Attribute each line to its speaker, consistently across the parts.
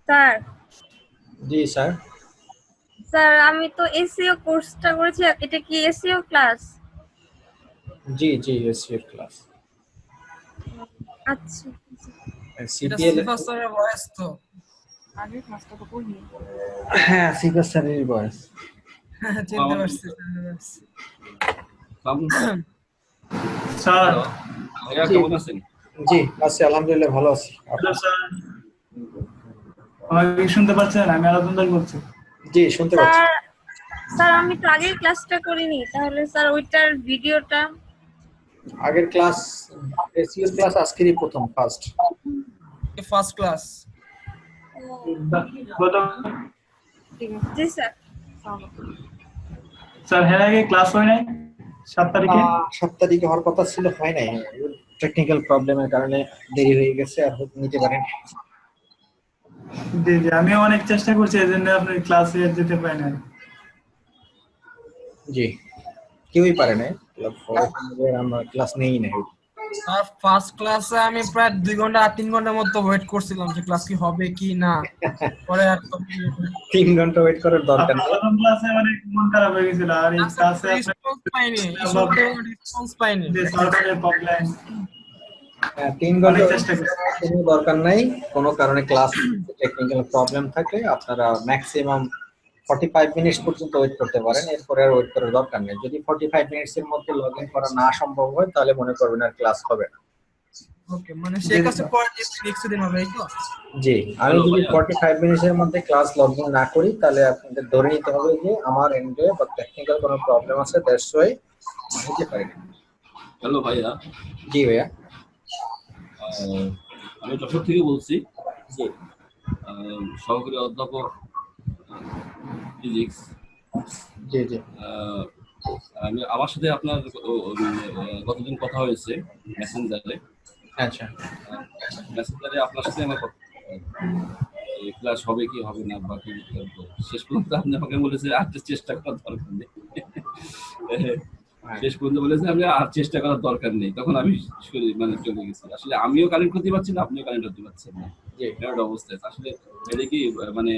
Speaker 1: Sir
Speaker 2: জি sir.
Speaker 1: Sir আমি তো SEO কোর্সটা করেছি, এটা কি এসইও ক্লাস?
Speaker 2: জি জি এসইও ক্লাস।
Speaker 1: আচ্ছা
Speaker 3: এটা
Speaker 2: সিপিএল
Speaker 3: সিফাসের ভয়েস তো।
Speaker 1: আগের ক্লাসটা তো করিনি।
Speaker 2: হ্যাঁ সিপিএল স্যারেরই বয়স।
Speaker 3: চিনতে পারছি।
Speaker 4: স্যার
Speaker 5: ভাইয়া কেমন আছেন?
Speaker 2: জি আছি আলহামদুলিল্লাহ ভালো আছি।
Speaker 4: হ্যালো স্যার, আমাকে শুনতে পাচ্ছেন? আমি আলাদা বলছি।
Speaker 2: জি শুনতে পাচ্ছি।
Speaker 1: স্যার স্যার আমি তো আগের ক্লাসটা করিনি, তাহলে স্যার ওইটার ভিডিওটা।
Speaker 2: আগের ক্লাস এসইও ক্লাস আজকেরই প্রথম ফার্স্ট।
Speaker 3: First class.
Speaker 1: ঠিক আছে জি স্যার।
Speaker 4: স্যার এর আগে ক্লাস হয় নাই 7 তারিখে?
Speaker 2: 7 তারিখে হওয়ার কথা ছিল, হয় নাই, টেকনিক্যাল প্রবলেমের কারণে দেরি হয়ে গেছে, আর নিতে পারেন।
Speaker 4: জি জি, আমিও অনেক চেষ্টা করছি, এজন্য আপনি ক্লাসে যেতে পারেন নাই।
Speaker 2: জি কেউই পারে নাই, আমরা ক্লাস নেই নাই।
Speaker 3: আর ফার্স্ট ক্লাসে আমি প্রায় 2 ঘন্টা 3 ঘন্টার মতো ওয়েট করছিলাম যে ক্লাস কি হবে কি না। পরে আর
Speaker 2: 3 ঘন্টা ওয়েট করার দরকার নেই।
Speaker 4: প্রথম ক্লাসে অনেক মন খারাপ হয়ে গেছিল, আর এই ক্লাসে
Speaker 3: রেসপন্স পাইনি, রেসপন্স পাইনি।
Speaker 4: যে সার্ভারের প্রবলেম।
Speaker 2: 3 ঘন্টা
Speaker 4: চেষ্টা করছি।
Speaker 2: কোনো দরকার নাই, কোনো কারণে ক্লাস টেকনিক্যাল প্রবলেম থাকলে আপনারা ম্যাক্সিমাম 45 মিনিটস পর্যন্ত ওয়েট করতে পারেন, এরপরে আর ওয়েট করার দরকার নেই। যদি 45 মিনিটস এর মধ্যে লগইন করা না সম্ভব হয় তাহলে মনে করবেন আর ক্লাস হবে না।
Speaker 3: ওকে, মানে সেই কাছে পরে নেক্সট দিন হবে, এই তো?
Speaker 2: জি, আমি যদি 45 মিনিটের মধ্যে ক্লাস লগইন না করি তাহলে আপনাদের ধরে নিতে হবে যে আমার এন্ডে বা টেকনিক্যাল কোনো প্রবলেম আছে, দ্যাটস ওয়াই হতে পারে।
Speaker 5: হ্যালো ভাইয়া।
Speaker 2: জি ভাইয়া।
Speaker 5: আমি যশোর থেকে বলছি।
Speaker 2: জি
Speaker 5: সহকারী অধ্যাপক ফিজিক্স।
Speaker 2: জি জি।
Speaker 5: আমি আমার সাথে আপনার গতদিন কথা হয়েছে মেসেঞ্জারে।
Speaker 2: আচ্ছা।
Speaker 5: মেসেঞ্জারে আপনার সাথে আমার ক্লাস হবে কি হবে না বা কি শেষ পর্যন্ত আপনি আমাকে বলেছে আর চেষ্টা করার দরকার নেই। শেষ পর্যন্ত বলেছে আমি আর চেষ্টা করার দরকার নেই, তখন আমি মানে চলে গেছি। আসলে আমিও কানেক্ট করতে পারছি না, আপনিও কানেক্ট করতে পারছেন না, এমন অবস্থা। আসলে এটা কি মানে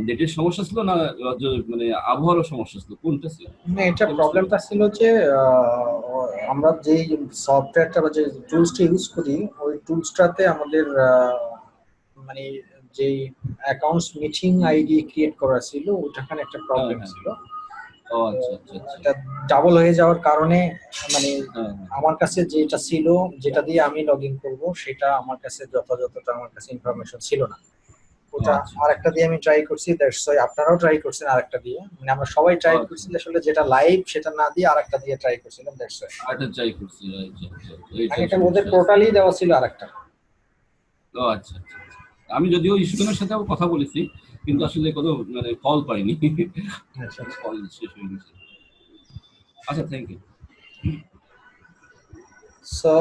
Speaker 5: নেটের সমস্যা ছিল না মানে আবহাওয়ার সমস্যা ছিল, কোনটা ছিল?
Speaker 2: না, এটা প্রবলেমটা ছিল যে আমরা যে সফটওয়্যারটা বা যে টুলসটা ইউজ করি ওই টুলসটাতে আমাদের মানে যে অ্যাকাউন্টস মিটিং আইডি ক্রিয়েট করা ছিল ওটাখানে একটা প্রবলেম ছিল।
Speaker 5: ও আচ্ছা আচ্ছা আচ্ছা।
Speaker 2: এটা ডাবল হয়ে যাওয়ার কারণে মানে আমার কাছে যেটা ছিল, যেটা দিয়ে আমি লগইন করব সেটা আমার কাছে যথাযথটা আমার কাছে ইনফরমেশন ছিল না। ওটা আরেকটা দিয়ে আমি ট্রাই করছি, দ্যাটস ওয়াই আপনারাও ট্রাই করছেন আরেকটা দিয়ে, মানে আমরা সবাই ট্রাই করছি আসলে যেটা লাইভ সেটা না দিয়ে আরেকটা দিয়ে ট্রাই করছিলাম, দ্যাটস ওয়াই
Speaker 5: আরেকটা ট্রাই করছি।
Speaker 2: এটা ওদের পোর্টালই দেওয়া ছিল আরেকটা।
Speaker 5: ও আচ্ছা আচ্ছা। আমি যদিও ইস্যুগুলোর সাথেও কথা বলেছি কিন্তু আসলে কোনো মানে কল পাইনি।
Speaker 2: আচ্ছা
Speaker 5: কল শেষ হয়ে গেছে। আচ্ছা, থ্যাংক ইউ।
Speaker 2: সো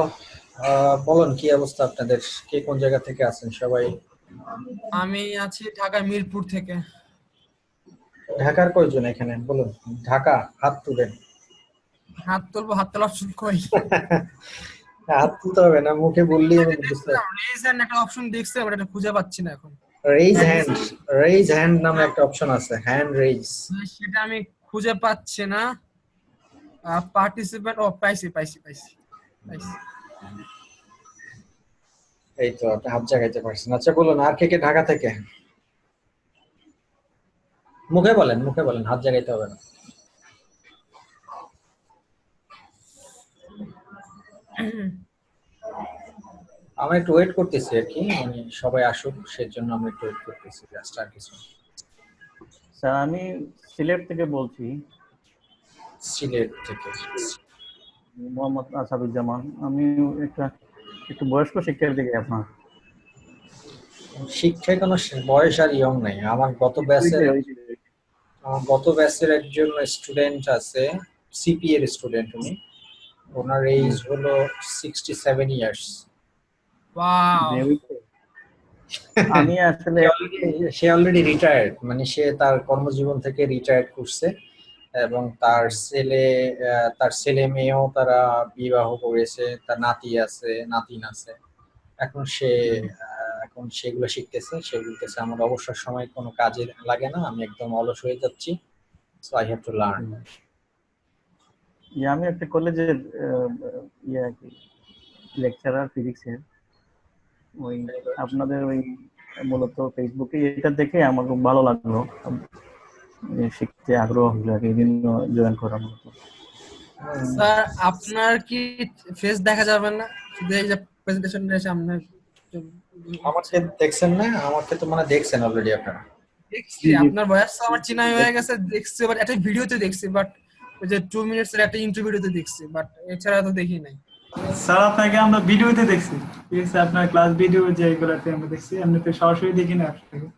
Speaker 2: বলুন কি অবস্থা আপনাদের, কে কোন জায়গা থেকে আছেন সবাই?
Speaker 3: আমি আছি ঢাকা মিরপুর থেকে।
Speaker 2: ঢাকার কয়জন এখানে বলুন? ঢাকা হাত তুলেন।
Speaker 3: হাত তুলবো, হাত তোলার অপশন কই?
Speaker 2: হাত তুলতে হবে না, মুখে বললেই আমি বুঝতে পারবো।
Speaker 3: রেজ হ্যান্ড একটা অপশন দেখছি, আমরা এটা খুঁজে পাচ্ছি না এখন।
Speaker 2: রেজ হ্যান্ড নামে একটা অপশন আছে, হ্যান্ড রেজ,
Speaker 3: সেটা আমি খুঁজে পাচ্ছি না। পার্টিসিপেন্ট, ও পাইছি পাইছি পাইছি পাইছি।
Speaker 2: এই তো আপনি হাত জাগাইতে পারছেন। আচ্ছা বলুন আর কে কে ঢাকা থেকে? মুখে বলেন, মুখে বলেন, হাত জাগাইতে হবে না। আমরা একটু ওয়েট করতেছি আর কি, মানে সবাই আসুক সেজন্য আমরা একটু ওয়েট করতেছি, জাস্ট আর কিছু।
Speaker 6: স্যার আমি সিলেট থেকে বলছি।
Speaker 2: সিলেট থেকে
Speaker 6: মোহাম্মদ আসাদুজ্জামান। আমি একটু বয়স্ক শিক্ষার্থী থেকে আপনার।
Speaker 2: শিক্ষায় কোনো বয়স আর ইয়ং নাই। আমার গত ব্যাচের একজন স্টুডেন্ট আছে, সিপি এর স্টুডেন্ট, উনি ওনার এজ হলো 67 ইয়ার্স।
Speaker 3: ওয়াও।
Speaker 6: আমি আসলে
Speaker 2: সে অলরেডি রিটায়ার্ড, মানে সে তার কর্মজীবন থেকে রিটায়ার্ড করছে এবং তার ছেলে মেয়েও তারা বিবাহ করেছে, তার নাতি আছে, নাতিন আছে। এখন সে এখন সেগুলো শিখতেছে, সে বলতেছে আমার অবসর সময় কোনো কাজে লাগে না, আমি একদম অলস হয়ে যাচ্ছি, so I have to learn.
Speaker 6: আমি একটা কলেজের ইয়ে আর কি লেকচারার ফিজিক্সের, ওই আপনাদের ওই মূলত ফেসবুকে এটা দেখে আমার খুব ভালো লাগলো, শিখতে আগ্রহ হলো আর কি, এই জন্য জয়েন করা মূলত।
Speaker 3: স্যার আপনার কি ফেস দেখা যাবে না, শুধু এই যে প্রেজেন্টেশনটা সামনে
Speaker 2: আমাকে দেখছেন না? আমাকে তো মানে দেখছেন অলরেডি আপনারা।
Speaker 3: দেখছি, আপনার বয়স তো আমার চিনা হয়ে গেছে, দেখছি বাট একটা ভিডিওতে দেখছি, বাট ওই যে 2 মিনিটস এর একটা ইন্টারভিউতে দেখছি, বাট এছাড়া তো দেখি নাই।
Speaker 4: স্যার আপনাকে আমরা ভিডিওতে দেখছি, ঠিক আছে, আপনার ক্লাস ভিডিও যেগুলোতে আমরা দেখছি, এমনিতে সরাসরি দেখি না আপনাকে।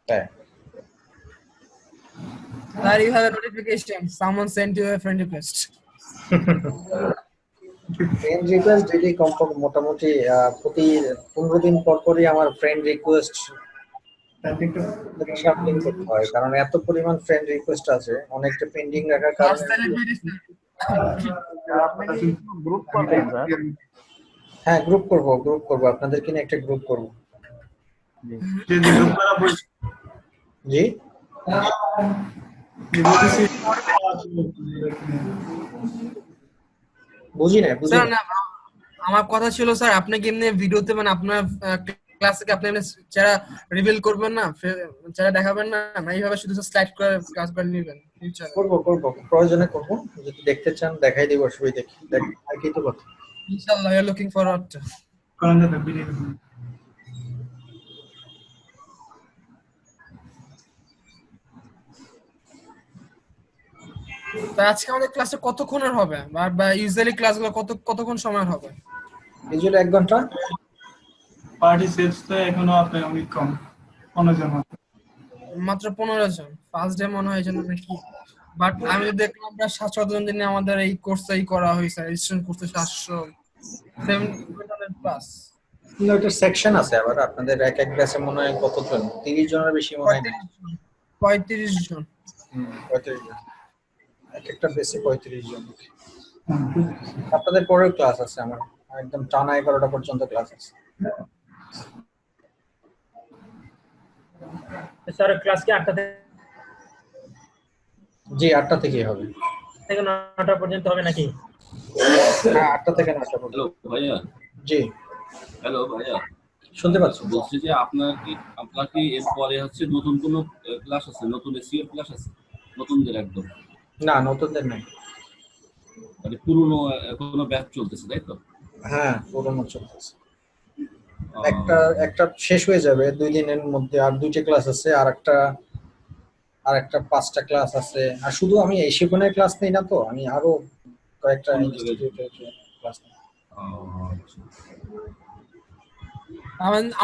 Speaker 2: হ্যাঁ,
Speaker 3: Sir, you have a notification. Someone sent you a friend request.
Speaker 2: Friend request daily কমপক্ষে মোটামুটি প্রতি 15 দিন পর পরই আমার ফ্রেন্ড রিকোয়েস্ট
Speaker 4: তাতে একটু
Speaker 2: শাফলিং করতে হয়, কারণ এত পরিমাণ ফ্রেন্ড রিকোয়েস্ট আছে, অনেকটা পেন্ডিং রাখার
Speaker 3: Last
Speaker 2: কারণে।
Speaker 3: celebrity, sir.
Speaker 6: গ্রুপ করবেন স্যার?
Speaker 2: হ্যাঁ, গ্রুপ করব আপনাদেরকে নিয়ে একটা গ্রুপ করব।
Speaker 4: যদি গ্রুপ করা বলছি,
Speaker 2: জি,
Speaker 4: বলতেছি
Speaker 2: বুঝি না।
Speaker 3: Sir, না, আমার কথা ছিল স্যার, আপনি কি এমনি ভিডিওতে মানে আপনার ক্লাসে কি আপনি এমনি যারা রিভিল করবেন না, যারা দেখাবেন না, না এইভাবে শুধু স্লাইড করে কাজ করে নেবেন ফিউচারে?
Speaker 2: করব প্রয়োজনে করব, যদি দেখতে চান দেখাই দিব, অসুবিধা কি? আর কি তো কথা।
Speaker 3: ইনশাআল্লাহ, we are looking forward to.
Speaker 4: কোন জায়গায় ভিডিও
Speaker 3: তো আজকে আমাদের ক্লাসে কতক্ষণের হবে, বা ইউজুয়ালি ক্লাসগুলো কতক্ষণ সময় হবে?
Speaker 2: ইউজুয়ালি 1 ঘন্টা।
Speaker 4: পার্টিসিপেটস তো এখনো আপনার অনেক কম, 15 জন মাত্র।
Speaker 3: মাত্র 15 জন, ফার্স্ট ডে মনে হয় জন্য নাকি, বাট আমি দেখলাম প্রায় 700 জন দিনে আমাদের এই কোর্সটাই করা হয়েছে, রেজিস্ট্রেশন করতে 700 প্লাস।
Speaker 2: একটা সেকশন আছে আবার আপনাদের, এক ব্যাচে মনে হয় কতজন, 30 জনের বেশি মনে হয় না।
Speaker 3: 35 জন।
Speaker 2: 35 জন, একটা বেশি 35 জন। আপনাদের পরেও ক্লাস আছে আমার, একদম টানা 11টা পর্যন্ত ক্লাস আছে।
Speaker 7: স্যার ক্লাস কি 8টা
Speaker 2: জি, 8টা থেকে হবে।
Speaker 7: থেকে 9টা পর্যন্ত হবে নাকি?
Speaker 2: হ্যাঁ, 8টা থেকে 9টা পর্যন্ত।
Speaker 5: হ্যালো ভাইয়া।
Speaker 2: জি,
Speaker 5: হ্যালো ভাইয়া,
Speaker 2: শুনতে পাচ্ছি।
Speaker 5: বলছি যে আপনার কি এরপরে হচ্ছে নতুন কোনো ক্লাস আছে, নতুন এসইও ক্লাস আছে নতুনদের একদম?
Speaker 2: না, নতুনদের নাই।
Speaker 5: মানে পুরনো কোনো ব্যাচ চলতেছে তাই তো?
Speaker 2: হ্যাঁ, পুরোনো চলতেছে। একটা শেষ হয়ে যাবে 2 দিনের মধ্যে, আর 2টা ক্লাস আছে, আর একটা 5টা ক্লাস আছে। আর শুধু আমি এই শিখনের ক্লাস নেই না, তো আমি আরো কয়েকটা ইনস্টিটিউটের ক্লাস নেই।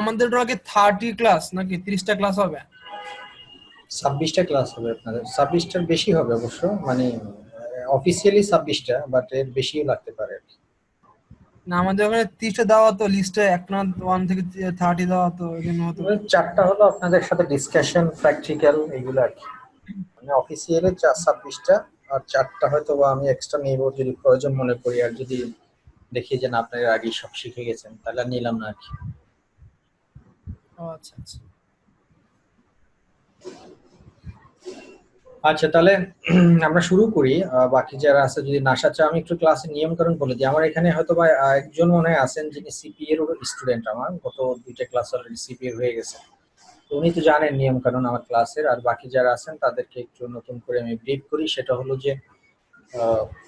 Speaker 3: আমাদের আগে 30 ক্লাস নাকি 30টা ক্লাস হবে?
Speaker 2: 26টা ক্লাস হবে আপনাদের। 26টার বেশি হবে অবশ্য, মানে অফিসিয়ালি 26টা, বাট এর বেশিও লাগতে পারে।
Speaker 3: না, আমাদের ওখানে 30টা দেওয়া তো লিস্টে, এক না 1 থেকে 30 দেওয়া তো, এখানে হতো
Speaker 2: 4টা হলো আপনাদের সাথে ডিসকাশন, প্র্যাকটিক্যাল, এগুলো আর কি। মানে অফিসিয়ালি 26টা, আর 4টা হয়তো বা আমি এক্সট্রা নিব যদি প্রয়োজন মনে করি, আর যদি দেখি যে না আপনারা আগে সব শিখে গেছেন তাহলে আর নিলাম না আর কি।
Speaker 3: আচ্ছা আচ্ছা।
Speaker 2: আচ্ছা, তাহলে আমরা শুরু করি। বাকি যারা আছে যদি নাশা চাও, আমি একটু ক্লাসের নিয়মকানুন বলে দিই। আমার এখানে হয়তো বা একজন মনে হয় আছেন যিনি সিপি এর স্টুডেন্ট, আমার গত 2টা ক্লাস অলরেডি সিপি এর হয়ে গেছে, তো উনি তো জানেন নিয়মকানুন আমার ক্লাসের। আর বাকি যারা আছেন তাদেরকে একটু নতুন করে আমি ব্রিফ করি। সেটা হলো যে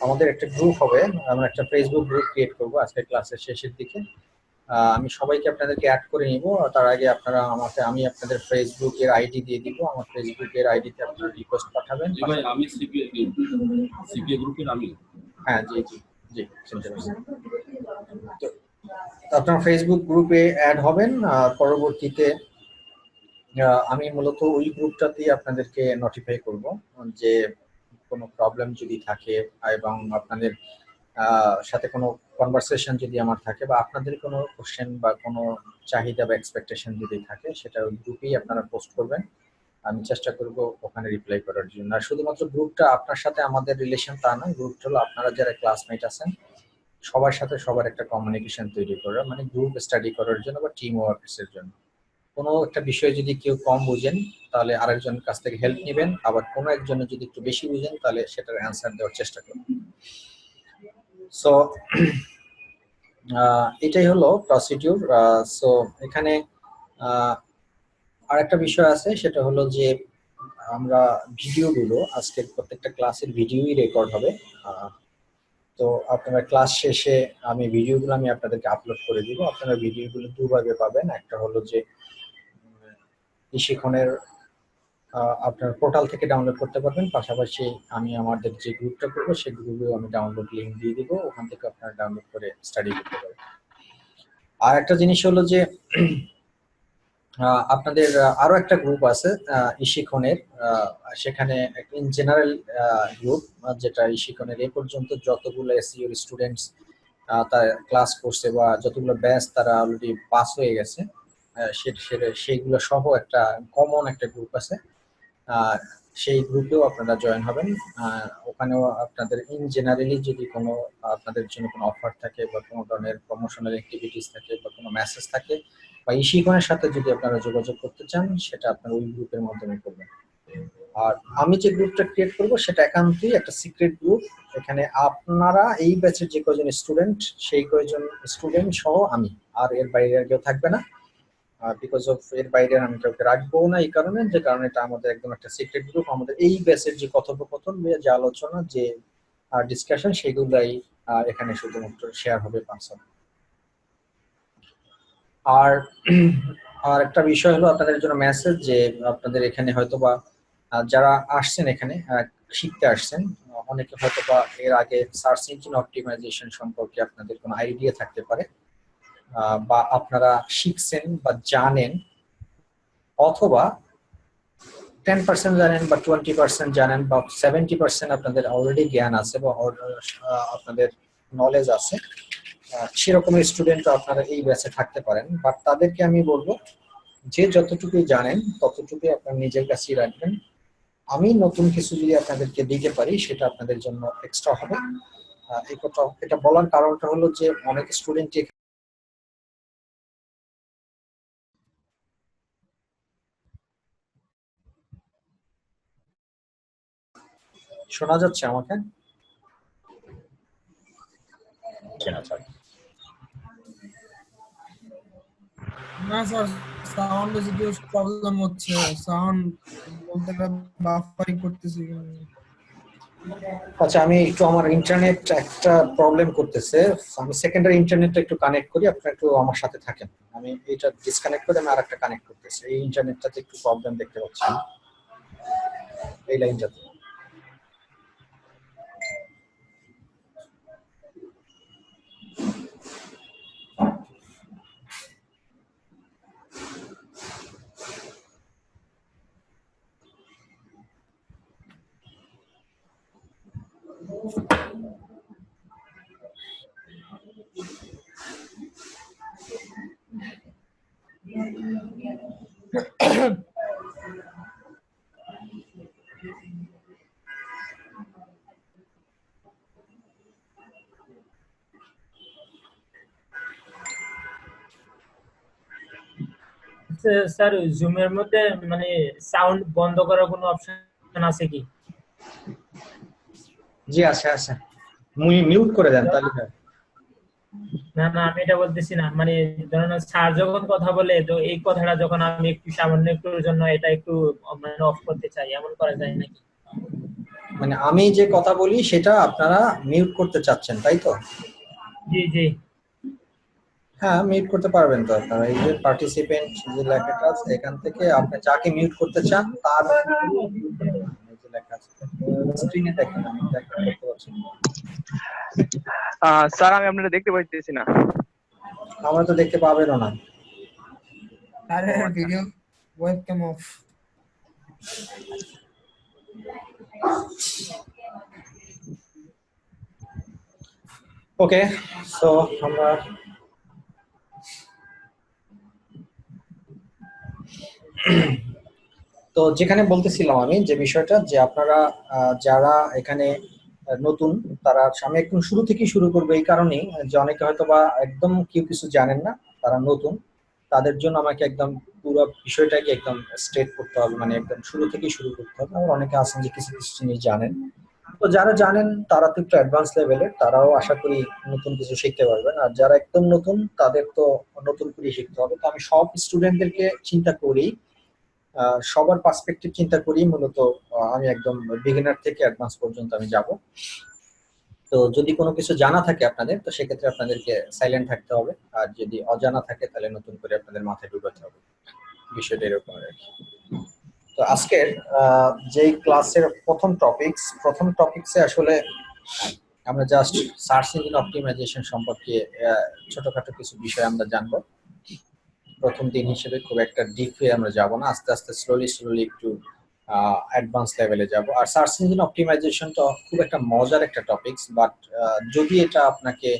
Speaker 2: আমাদের একটা গ্রুপ হবে, আমরা একটা ফেসবুক গ্রুপ ক্রিয়েট করব আজকে ক্লাসের শেষের দিকে। আমি সবাইকে আপনাদেরকে অ্যাড করে নিব। তার আগে আপনারা আমি আপনাদের ফেসবুকের আইডি দিয়ে দিব। আমার ফেসবুকের আইডিতে আপনারা রিকোয়েস্ট পাঠাবেন।
Speaker 5: জি ভাই, আমি সিপিএ গ্রুপের আমি।
Speaker 2: হ্যাঁ, জি জি জি, শুনতে পাচ্ছি। তো আপনারা ফেসবুক গ্রুপে অ্যাড হবেন। পরবর্তীতে আমি মূলত ওই গ্রুপটাতেই আপনাদেরকে নোটিফাই করব যে কোনো প্রবলেম যদি থাকে, এবং আপনাদের সাথে কোনো কনভারসেশন যদি আমার থাকে, বা আপনাদের কোনো কোশ্চেন বা কোনো চাহিদা বা এক্সপেকটেশন যদি থাকে, সেটা ওই গ্রুপেই আপনারা পোস্ট করবেন। আমি চেষ্টা করব ওখানে রিপ্লাই করার জন্য। আর শুধুমাত্র গ্রুপটা আপনার সাথে আমাদের রিলেশন তা নয়, গ্রুপটা হলো আপনারা যারা ক্লাসমেট আছেন সবার সাথে সবার একটা কমিউনিকেশন তৈরি করা, মানে গ্রুপ স্টাডি করার জন্য বা টিম ওয়ার্কস এর জন্য। কোনো একটা বিষয়ে যদি কেউ কম বুঝেন তাহলে আরেকজনের কাছ থেকে হেল্প নেবেন, আবার কোনো একজনের যদি একটু বেশি বুঝেন তাহলে সেটার অ্যান্সার দেওয়ার চেষ্টা করবেন। সো এটাই হলো প্রসিডিউর। সো এখানে আরেকটা বিষয় আছে, সেটা হলো যে আমরা ভিডিওগুলো আজকের প্রত্যেকটা ক্লাসের ভিডিওই রেকর্ড হবে। তো আপনারা ক্লাস শেষে ভিডিওগুলো আমি আপনাদেরকে আপলোড করে দিব। আপনারা ভিডিওগুলো দুভাবে পাবেন। একটা হলো যে শিক্ষণের আপনার পোর্টাল থেকে ডাউনলোড করতে পারবেন, পাশাপাশি আমি আমাদের যে গ্রুপটা করবো সেই গ্রুপেও আমি ডাউনলোড লিঙ্ক দিয়ে দিব, ওখান থেকে আপনারা ডাউনলোড করে স্টাডি করতে পারবেন। আর একটা জিনিস হলো যে আপনাদের আরো একটা গ্রুপ আছে ইশিক্ষণের, সেখানে ইন জেনারেল গ্রুপ, যেটা ইশিক্ষণের এ পর্যন্ত যতগুলো এসইও স্টুডেন্টস তার ক্লাস করছে বা যতগুলো ব্যাচ তারা অলরেডি পাস হয়ে গেছে, সেইগুলো সহ একটা কমন একটা গ্রুপ আছে। সেই গ্রুপেও আপনারা জয়েন হবেন। ওখানেও আপনাদের ইন জেনারেলি যদি কোনো আপনাদের জন্য কোনো অফার থাকে বা কোনো ধরনের প্রমোশনাল অ্যাক্টিভিটিস থাকে বা কোনো মেসেজ থাকে বা ইশিক্ষণের সাথে যদি আপনারা যোগাযোগ করতে চান, সেটা আপনারা ওই গ্রুপের মাধ্যমে করবেন। আর আমি যে গ্রুপটা ক্রিয়েট করব সেটা একান্তই একটা সিক্রেট গ্রুপ। এখানে আপনারা এই ব্যাচের যে কয়জন স্টুডেন্ট, সেই কয়জন স্টুডেন্ট সহ আমি, আর এর বাইরে আর কেউ থাকবে না। বিকজ অফ এর বাইরে আমি কাউকে রাখবো না, এই কারণে যে কারণে এটা আমাদের একদম একটা সিক্রেট গ্রুপ। আমাদের এই ব্যাচের যে কথোপকথন, যে আলোচনা, যে ডিসকাশন, সেগুলাই এখানে শুধুমাত্র শেয়ার হবে পার্সোনাল। আর আর একটা বিষয় হলো আপনাদের জন্য মেসেজ, যে আপনাদের এখানে হয়তোবা যারা আসছেন এখানে শিখতে আসছেন, অনেকে হয়তোবা এর আগে সার্চ ইঞ্জিন অপটিমাইজেশন সম্পর্কে আপনাদের কোনো আইডিয়া থাকতে পারে, বা আপনারা শিখছেন বা জানেন, অথবা 10% জানেন বা 20% জানেন বা 70% আপনাদের অলরেডি জ্ঞান আছে বা আপনাদের নলেজ আছে। সেরকমের স্টুডেন্ট আপনারা এই ব্যাচে থাকতে পারেন। বাট তাদেরকে আমি বলবো যে যতটুকুই জানেন ততটুকুই আপনারা নিজের কাছেই রাখবেন। আমি নতুন কিছু যদি আপনাদেরকে দিতে পারি সেটা আপনাদের জন্য এক্সট্রা হবে। এই কথা এটা বলার কারণটা হলো যে অনেক স্টুডেন্ট শোনা যাচ্ছে আমাকে?
Speaker 3: না স্যার, সাউন্ডে যদি প্রবলেম হচ্ছে, সাউন্ড বলতে বাফারিং করতেছি।
Speaker 2: আচ্ছা, আমি একটু আমার ইন্টারনেট একটা প্রবলেম করতেছে, আমি সেকেন্ডারি ইন্টারনেটটা একটু কানেক্ট করি, আপনারা একটু আমার সাথে থাকেন। আমি এটা ডিসকানেক্ট করে আমি আরেকটা কানেক্ট করতেছি। এই ইন্টারনেটটাতে একটু প্রবলেম দেখতে পাচ্ছি এই লাইনটাতে।
Speaker 7: স্যার জুমের মধ্যে মানে সাউন্ড বন্ধ করার কোনো অপশন আছে কি?
Speaker 2: জি আছে আছে, মিউট করে দেন তাহলে।
Speaker 7: না না, আমি এটা বলতেছি না, মানে ধরেন স্যার যখন কথা বলে, তো এই কথাটা যখন আমি একটু সামান্য একটুর জন্য এটা একটু মানে অফ করতে চাই, এমন করা যায় নাকি?
Speaker 2: মানে আমি যে কথা বলি সেটা আপনারা মিউট করতে চাচ্ছেন, তাই তো?
Speaker 7: জি জি।
Speaker 2: হ্যাঁ, মিউট করতে পারবেন তো আপনারা। এই যে পার্টিসিপেন্ট যে লেখাটা আছে, এখান থেকে আপনি যাকে মিউট করতে চান তার এই যে লেখা আছে স্ক্রিনে দেখেন, আমি দেখতে পাচ্ছি।
Speaker 8: স্যার আমি আপনারা দেখতে পাইতেছি না।
Speaker 2: আমরা তো দেখতে পাবেনও না।
Speaker 3: আরে video webcam of.
Speaker 2: Okay, so আমরা তো যেখানে বলতেছিলাম আমি যে বিষয়টা, যে আপনারা যারা এখানে নতুন, তারা আমি একদম শুরু থেকেই শুরু করবো এই কারণেই যে অনেকে হয়তো বা একদম কেউ কিছু জানেন না, তারা নতুন। তাদের জন্য আমাকে একদম পুরো বিষয়টাকে একদম স্ট্রেট করতে হবে, মানে একদম শুরু থেকেই শুরু করতে হবে। আর অনেকে আছেন যে কিছু কিছু জিনিস জানেন, তো যারা জানেন তারা তো একটু অ্যাডভান্স লেভেলের, তারাও আশা করি নতুন কিছু শিখতে পারবেন। আর যারা একদম নতুন তাদের তো নতুন করে শিখতে হবে। তো আমি সব স্টুডেন্টদেরকে চিন্তা করি, সবার পার্সপেক্টিভ চিন্তা করি মূলত। আমি একদম বিগিনার থেকে অ্যাডভান্স পর্যন্ত আমি যাব। তো যদি কোনো কিছু জানা থাকে আপনাদের, তো সেক্ষেত্রে আপনাদেরকে সাইলেন্ট থাকতে হবে, আর যদি অজানা থাকে তাহলে নতুন করে আপনাদের মাথায় ঢুকাতে হবে। বিষয়টা এরকম আর কি। তো আজকের যেই ক্লাসের প্রথম টপিকসে আসলে আমরা জাস্ট সার্চ ইঞ্জিন অপটিমাইজেশন সম্পর্কে ছোটখাটো কিছু বিষয় আমরা জানবো। প্রথম দিন হিসেবে খুব একটা ডিপে আমরা যাব না, আস্তে আস্তে স্লোলি একটু অ্যাডভান্স লেভেলে যাব। আর সার্চ ইঞ্জিন অপটিমাইজেশন তো খুব একটা মজার একটা টপিকস, বাট যদি এটা আপনাকে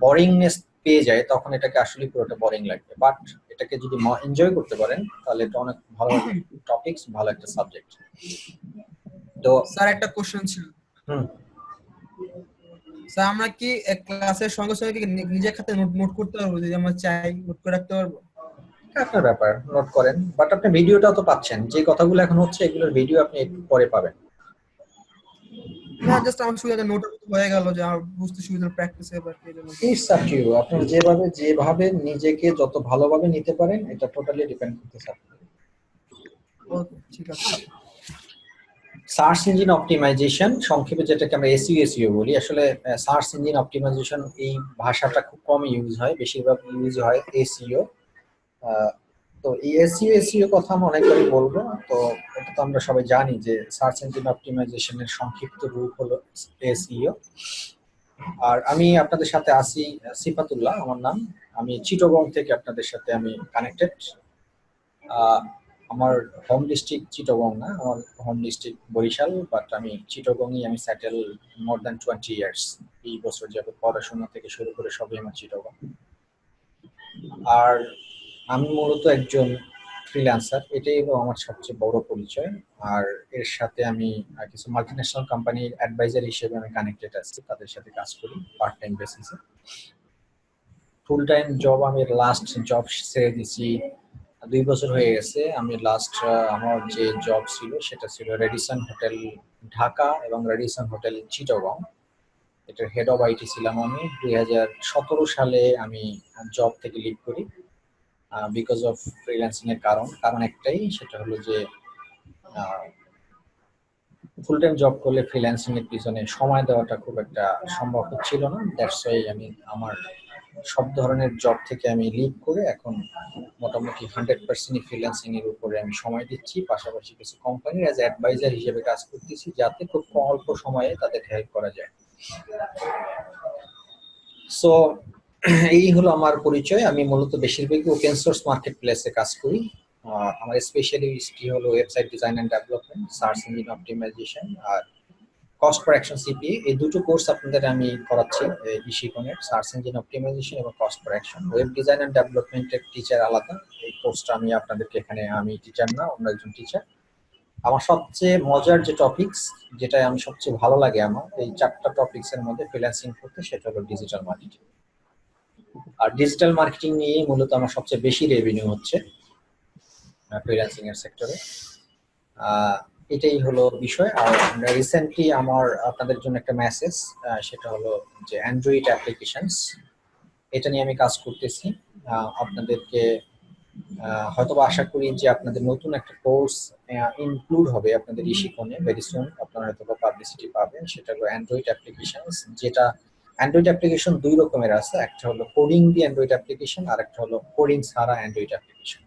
Speaker 2: বোরিংনেস পেয়ে যায় তখন এটাকে আসলে পুরোটা বোরিং লাগবে। বাট এটাকে যদি এনজয় করতে পারেন তাহলে এটা অনেক ভালো টপিকস, ভালো একটা সাবজেক্ট। তো
Speaker 3: স্যার একটা কোশ্চেন ছিল। স্যার আমরা কি ক্লাসের সঙ্গে সঙ্গে কি নিজের খাতে নোট করতে পারবো, যদি আমরা চাই নোট করে রাখতে পারবো?
Speaker 2: আপনার ব্যাপার, নোট করেন, বাট আপনি ভিডিওটাও তো পাচ্ছেন, যে কথাগুলো এখন হচ্ছে এগুলোর ভিডিও আপনি একটু পরে পাবেন।
Speaker 3: না, জাস্ট আমার সুবিধা নোট হয়ে গেল, যে আমার বুঝতে সুবিধা, প্র্যাকটিস এবার এই জন্য।
Speaker 2: ইটস আপ টু ইউ, আপনি যেভাবে নিজেকে যত ভালোভাবে নিতে পারেন এটা টোটালি ডিপেন্ড করতেছে।
Speaker 3: ওকে, ঠিক আছে।
Speaker 2: সার্চ ইঞ্জিন অপটিমাইজেশন, সংক্ষেপে যেটাকে আমরা এসইও বলি, আসলে সার্চ ইঞ্জিন অপটিমাইজেশন এই ভাষাটা খুব কম ইউজ হয়, বেশিরভাগ ইউজ হয় এসইও। তো এই এসইও কথা আমরা অনেকবারই বলবো। তো এটা তো আমরা সবাই জানি যে সার্চ ইঞ্জিন অপটিমাইজেশনের সংক্ষিপ্ত রূপ হলো এসইও। আর আমি আপনাদের সাথে আছি সিফাতুল্লাহ আমার নাম, আমি চিটাগং থেকে আপনাদের সাথে আমি কানেক্টেড। আমার হোম ডিস্ট্রিক্ট চিটাগং না, আমার হোম ডিস্ট্রিক্ট বরিশাল, বাট আমি চিটাগংই আমি সেটেল মোর দ্যান 20 ইয়ার্স। এই বছর যাবে পড়াশোনা থেকে শুরু করে সবই আমার চিটাগং। আর আমি মূলত একজন ফ্রিল্যান্সার, এটাই হলো আমার সবচেয়ে বড় পরিচয়। আর এর সাথে আমি কিছু মাল্টিন্যাশনাল কোম্পানির অ্যাডভাইজার হিসেবে আমি কানেক্টেড আছি, তাদের সাথে কাজ করি পার্ট টাইম বেসিসে। ফুল টাইম জব আমি লাস্ট জব ছেড়ে দিছি 2 বছর হয়ে গেছে। আমি লাস্ট আমার যে জব ছিল সেটা ছিল রেডিসন হোটেল ঢাকা এবং রেডিসন হোটেল চিটাগং, এটার হেড অফ আইটি ছিলাম আমি। 2017 সালে আমি জব থেকে লিভ করি বিকজ অফ ফ্রিল্যান্সিং এর কারণ একটাই, সেটা হলো যে ফুল টাইম জব করলে ফ্রিল্যান্সিং এর পিছনে সময় দেওয়াটা খুব একটা সম্ভব হচ্ছিল না। দ্যাটস ওয়াই আমি আমার সব ধরনের জব থেকে আমি লিভ করে এখন মোটামুটি 100% ফ্রিল্যান্সিং এর উপরে আমি সময় দিচ্ছি, পাশাপাশি কিছু কোম্পানির অ্যাজ অ্যাডভাইজার হিসেবে কাজ করতেছি, যাতে খুব অল্প সময়ে তাদের হেল্প করা যায়। সো এই হলো আমার পরিচয়। আমি মূলত বেশিরভাগই ওপেন সোর্স মার্কেট প্লেসে কাজ করি। আমার স্পেশালিস্টটি হলো website design and development, search engine optimization আর কস্ট কারেকশন সিপিএ। এই দুটো কোর্স আপনাদের আমি করাচ্ছি ইশিকনের, সার্চ ইঞ্জিন অপটিমাইজেশন এবং cost correction. Web design and ডেভেলপমেন্টের টিচার আলাদা, এই কোর্সটা আমি আপনাদেরকে এখানে, আমি টিচার না, অন্য একজন টিচার। আমার সবচেয়ে মজার যে টপিকস, যেটা আমি সবচেয়ে ভালো লাগে আমার এই 4টা টপিকসের মধ্যে ফ্রিল্যান্সিং করতে, সেটা হলো ডিজিটাল মার্কেটিং। আর ডিজিটাল মার্কেটিং নিয়ে মূলত আমার সবচেয়ে বেশি রেভিনিউ হচ্ছে ফ্রিল্যান্সিং এর সেক্টরে। এটাই হলো বিষয়। আর রিসেন্টলি আমার আপনাদের জন্য একটা মেসেজ, সেটা হলো যে অ্যান্ড্রয়েড অ্যাপ্লিকেশনস, এটা নিয়ে আমি কাজ করতেছি। আপনাদেরকে হয়তোবা আশা করি যে আপনাদের নতুন একটা কোর্স ইনক্লুড হবে আপনাদের ইশিকনে ভেরি সুন, আপনারা হয়তোবা পাবলিসিটি পাবেন। সেটা হলো অ্যান্ড্রয়েড অ্যাপ্লিকেশনস, যেটা অ্যান্ড্রয়েড অ্যাপ্লিকেশন 2 রকমের আছে, একটা হলো কোডিং দিয়ে অ্যান্ড্রয়েড অ্যাপ্লিকেশন, আর একটা হলো কোডিং ছাড়া অ্যান্ড্রয়েড অ্যাপ্লিকেশন।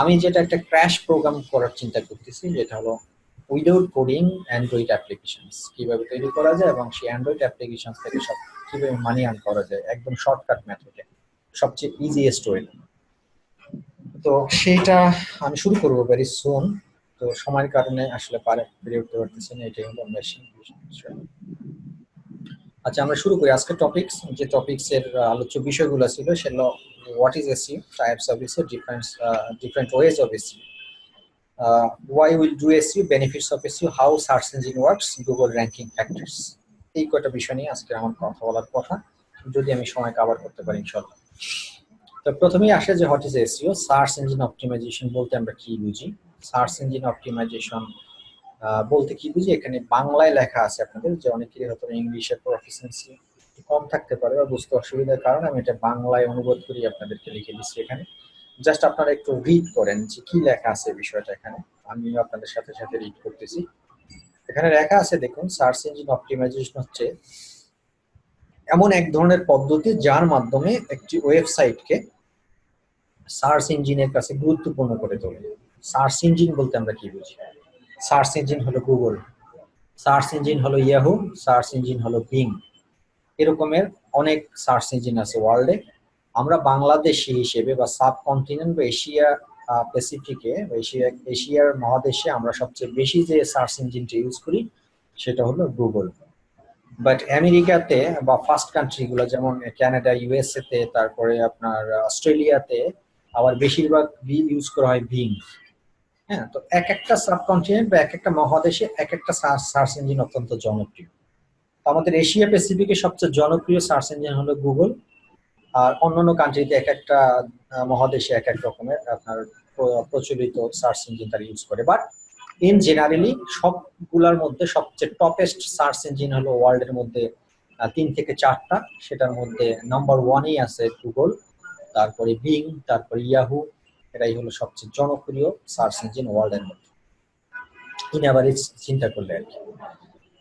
Speaker 2: আমি যেটা একটা ক্র্যাশ প্রোগ্রাম করার চিন্তা করতেছি, যেটা হলো উইদাউট কোডিং অ্যান্ড্রয়েড অ্যাপ্লিকেশনস কিভাবে তৈরি করা যায় এবং সেই অ্যান্ড্রয়েড অ্যাপ্লিকেশন থেকে সব কিভাবে মানি আর্ন করা যায় একদম শর্টকাট মেথডে, সবচেয়ে ইজিয়েস্ট ওয়ে। তো সেটা আমি শুরু করব ভেরি সুন। তো সময়ের কারণে আসলে পেরে উঠতে পারতেছি না, এটাই হলো মেশিন বিষয়। আচ্ছা, আমরা শুরু করি আজকের টপিকস। যে টপিকস এর আলোচ্য বিষয়গুলো ছিল সেগুলো what is SEO, types of SEO, different ways of SEO, why we'll do SEO, benefits of SEO, how search engine works, Google ranking factors। এই কয়টা বিষয় নিয়ে আজকে আমার কথা বলার কথা, যদি আমি সময় কভার করতে পারি ইনশাআল্লাহ। তো প্রথমেই আসে যে what is SEO. Search engine optimization বলতে আমরা কি বুঝি? সার্চ ইঞ্জিন অপটিমাইজেশন বলতে কি বুঝি, এখানে বাংলায় লেখা আছে আপনাদের, যে অনেকেরই হয়তো ইংলিশের প্রফিসিয়েন্সি কম থাকতে পারে বা বুঝতে অসুবিধার কারণে আমি এটা বাংলায় অনুবাদ করি আপনাদেরকে লিখে দিচ্ছি এখানে। জাস্ট আপনারা একটু রিড করেন যে কি লেখা আছে বিষয়টা এখানে, আমি আপনাদের সাথে সাথে রিড করতেছি। এখানে লেখা আছে দেখুন, সার্চ ইঞ্জিন অপটিমাইজেশন হচ্ছে এমন এক ধরনের পদ্ধতি যার মাধ্যমে একটি ওয়েবসাইটকে সার্চ ইঞ্জিনের কাছে গুরুত্বপূর্ণ করে তোলে। সার্চ ইঞ্জিন বলতে আমরা কি বুঝি? সার্চ ইঞ্জিন হলো গুগল, সার্চ ইঞ্জিন হলো ইয়াহু, সার্চ ইঞ্জিন হলো বিং। এরকমের অনেক সার্চ ইঞ্জিন আছে ওয়ার্ল্ডে। আমরা বাংলাদেশি হিসেবে বা সাবকন্টিনেন্ট বা এশিয়া প্যাসিফিকে বা এশিয়ার মহাদেশে আমরা সবচেয়ে বেশি যে সার্চ ইঞ্জিনটা ইউজ করি সেটা হলো গুগল। বাট আমেরিকাতে বা ফার্স্ট কান্ট্রিগুলো যেমন কানাডা, ইউএসএ তে, তারপরে আপনার অস্ট্রেলিয়াতে আবার বেশিরভাগ ইউজ করা হয় বিং। হ্যাঁ, তো এক একটা সাবকন্টিনেন্ট বা এক একটা মহাদেশে এক একটা সার্চ ইঞ্জিন অত্যন্ত জনপ্রিয়। তো আমাদের এশিয়া প্যাসিফিকে সবচেয়ে জনপ্রিয় সার্চ ইঞ্জিন হলো গুগল, আর অন্যান্য কান্ট্রিতে এক একটা মহাদেশে এক এক রকমের আপনার প্রচলিত সার্চ ইঞ্জিন তারা ইউজ করে। বাট ইন জেনারেলি সবগুলোর মধ্যে সবচেয়ে টপেস্ট সার্চ ইঞ্জিন হলো ওয়ার্ল্ডের মধ্যে 3 থেকে 4টা। সেটার মধ্যে নাম্বার 1-এই আছে গুগল, তারপরে বিং, তারপরে ইয়াহু। এটাই হলো সবচেয়ে জনপ্রিয় সার্চ ইঞ্জিন ওয়ার্ল্ডের মধ্যে, ইন অ্যাভারেজ চিন্তা করলে আর কি।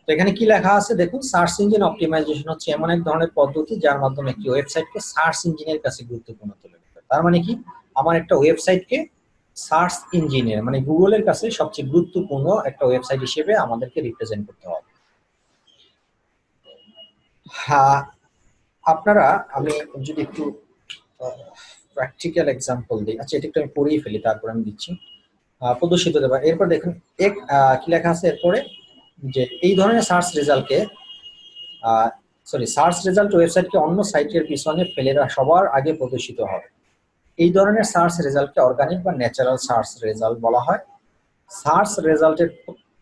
Speaker 2: তো এখানে কি লেখা আছে দেখুন, সার্চ ইঞ্জিন অপটিমাইজেশন হচ্ছে এমন এক ধরনের পদ্ধতি যার মাধ্যমে একটি ওয়েবসাইটকে সার্চ ইঞ্জিনের কাছে গুরুত্বপূর্ণ তুলে ধরে। তার মানে কি, আমার একটা ওয়েবসাইটকে সার্চ ইঞ্জিনের মানে গুগলের কাছে সবচেয়ে গুরুত্বপূর্ণ একটা ওয়েবসাইট হিসেবে আমাদেরকে রিপ্রেজেন্ট করতে হবে। হ্যাঁ, আপনারা, আমি যদি একটু প্র্যাকটিক্যাল এক্সাম্পল দিই। আচ্ছা, এটা একটু আমি পড়িয়ে ফেলি, তারপর আমি দিচ্ছি প্রদর্শিত দেবা। এরপর দেখুন কি লেখা আছে এরপরে, যে এই ধরনের সার্চ রেজাল্টকে সার্চ রেজাল্ট ওয়েবসাইটকে অন্য সাইটের পিছনে ফেলে সবার আগে প্রদর্শিত হয়। এই ধরনের সার্চ রেজাল্টকে অর্গানিক বা ন্যাচারাল সার্চ রেজাল্ট বলা হয়। সার্চ রেজাল্টের